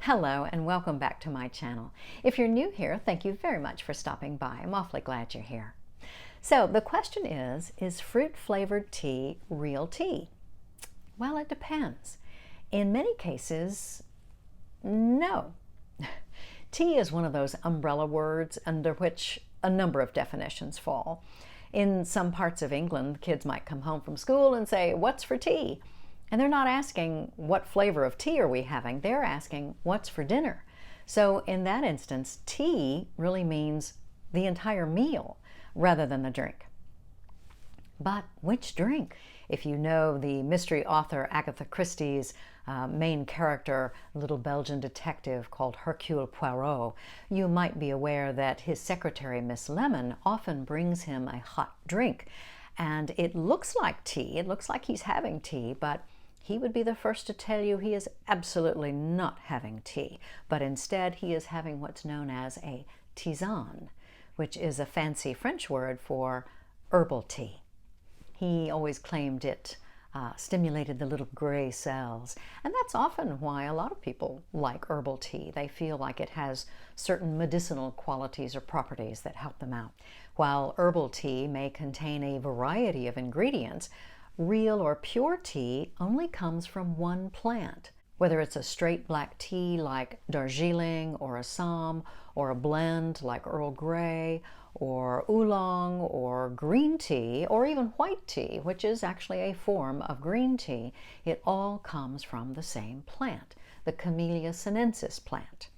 Hello and welcome back to my channel. If you're new here, thank you very much for stopping by. I'm awfully glad you're here. So the question is fruit-flavored tea real tea? Well, it depends. In many cases, no. Tea is one of those umbrella words under which a number of definitions fall. In some parts of England, kids might come home from school and say, "What's for tea?" And they're not asking, what flavor of tea are we having? They're asking, what's for dinner? So in that instance, tea really means the entire meal rather than the drink. But which drink? If you know the mystery author Agatha Christie's main character, little Belgian detective called Hercule Poirot, you might be aware that his secretary, Miss Lemon, often brings him a hot drink. And it looks like tea, it looks like he's having tea, but he would be the first to tell you he is absolutely not having tea, but instead he is having what's known as a tisane, which is a fancy French word for herbal tea. He always claimed it stimulated the little gray cells, and that's often why a lot of people like herbal tea. They feel like it has certain medicinal qualities or properties that help them out. While herbal tea may contain a variety of ingredients, real or pure tea only comes from one plant. Whether it's a straight black tea like Darjeeling or Assam, or a blend like Earl Grey, or oolong, or green tea, or even white tea, which is actually a form of green tea, it all comes from the same plant, the Camellia sinensis plant.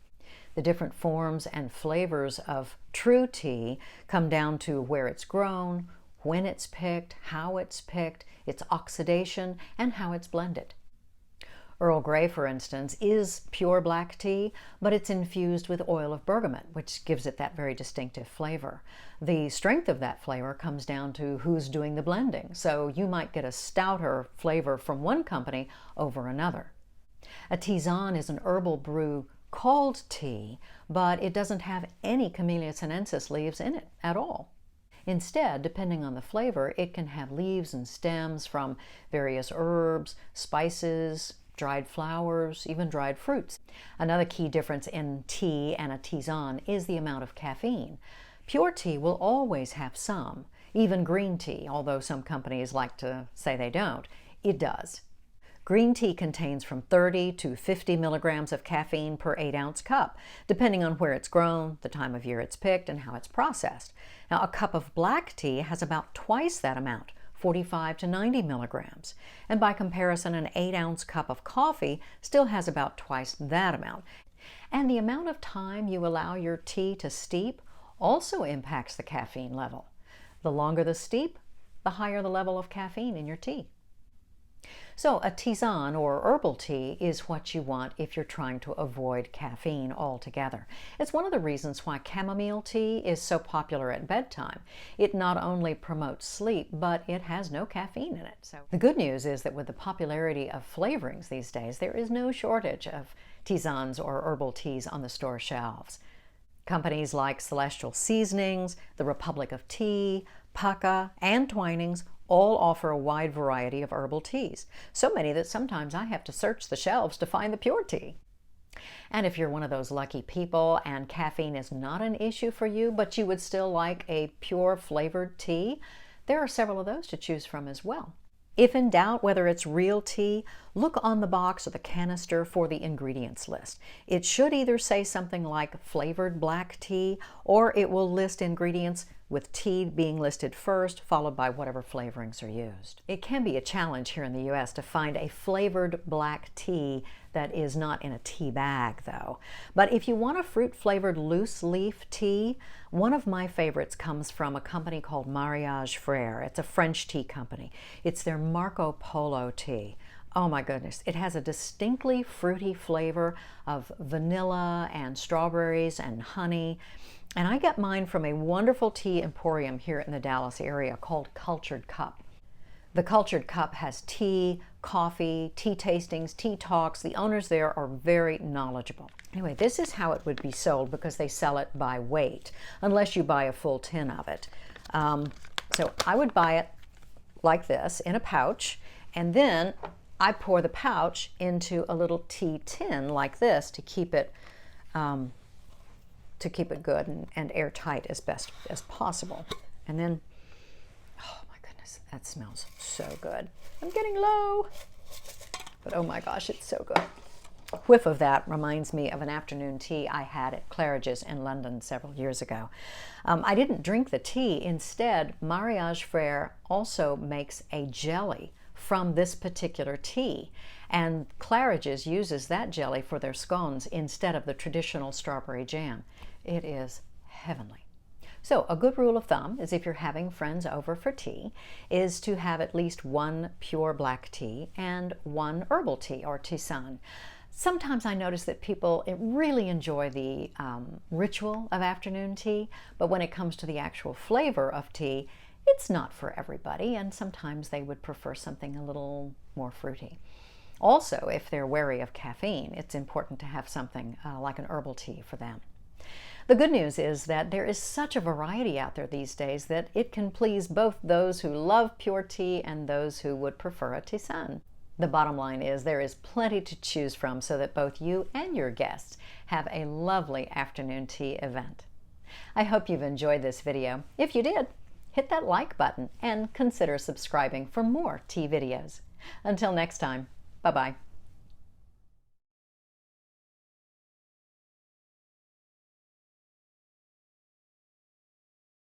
The different forms and flavors of true tea come down to where it's grown, when it's picked, how it's picked, its oxidation, and how it's blended. Earl Grey, for instance, is pure black tea, but it's infused with oil of bergamot, which gives it that very distinctive flavor. The strength of that flavor comes down to who's doing the blending, so you might get a stouter flavor from one company over another. A tisane is an herbal brew called tea, but it doesn't have any Camellia sinensis leaves in it at all. Instead, depending on the flavor, it can have leaves and stems from various herbs, spices, dried flowers, even dried fruits. Another key difference in tea and a tisane is the amount of caffeine. Pure tea will always have some, even green tea, although some companies like to say they don't, it does. Green tea contains from 30 to 50 milligrams of caffeine per 8-ounce cup, depending on where it's grown, the time of year it's picked, and how it's processed. Now, a cup of black tea has about twice that amount, 45 to 90 milligrams. And by comparison, an 8-ounce cup of coffee still has about twice that amount. And the amount of time you allow your tea to steep also impacts the caffeine level. The longer the steep, the higher the level of caffeine in your tea. So a tisane or herbal tea is what you want if you're trying to avoid caffeine altogether. It's one of the reasons why chamomile tea is so popular at bedtime. It not only promotes sleep, but it has no caffeine in it. So the good news is that with the popularity of flavorings these days, there is no shortage of tisanes or herbal teas on the store shelves. Companies like Celestial Seasonings, the Republic of Tea, Pukka, and Twinings all offer a wide variety of herbal teas. So many that sometimes I have to search the shelves to find the pure tea. And if you're one of those lucky people and caffeine is not an issue for you, but you would still like a pure flavored tea, there are several of those to choose from as well. If in doubt whether it's real tea, look on the box or the canister for the ingredients list. It should either say something like flavored black tea, or it will list ingredients with tea being listed first, followed by whatever flavorings are used. It can be a challenge here in the US to find a flavored black tea that is not in a tea bag, though. But if you want a fruit-flavored loose leaf tea, one of my favorites comes from a company called Mariage Frères. It's a French tea company. It's their Marco Polo tea. Oh my goodness, it has a distinctly fruity flavor of vanilla and strawberries and honey. And I get mine from a wonderful tea emporium here in the Dallas area called Cultured Cup. The Cultured Cup has tea, coffee, tea tastings, tea talks. The owners there are very knowledgeable. Anyway, this is how it would be sold because they sell it by weight, unless you buy a full tin of it. So I would buy it like this in a pouch, and then I pour the pouch into a little tea tin like this to keep it good and airtight as best as possible. And then, oh my goodness, that smells so good. I'm getting low, but oh my gosh, it's so good. A whiff of that reminds me of an afternoon tea I had at Claridge's in London several years ago. I didn't drink the tea. Instead, Mariage Frere also makes a jelly from this particular tea, and Claridge's uses that jelly for their scones instead of the traditional strawberry jam. It is heavenly. So a good rule of thumb is, if you're having friends over for tea, is to have at least one pure black tea and one herbal tea or tisane. Sometimes I notice that people really enjoy the ritual of afternoon tea, but when it comes to the actual flavor of tea, it's not for everybody, and sometimes they would prefer something a little more fruity. Also, if they're wary of caffeine, it's important to have something like an herbal tea for them. The good news is that there is such a variety out there these days that it can please both those who love pure tea and those who would prefer a tisane. The bottom line is there is plenty to choose from so that both you and your guests have a lovely afternoon tea event. I hope you've enjoyed this video. If you did, hit that like button and consider subscribing for more tea videos. Until next time, bye-bye.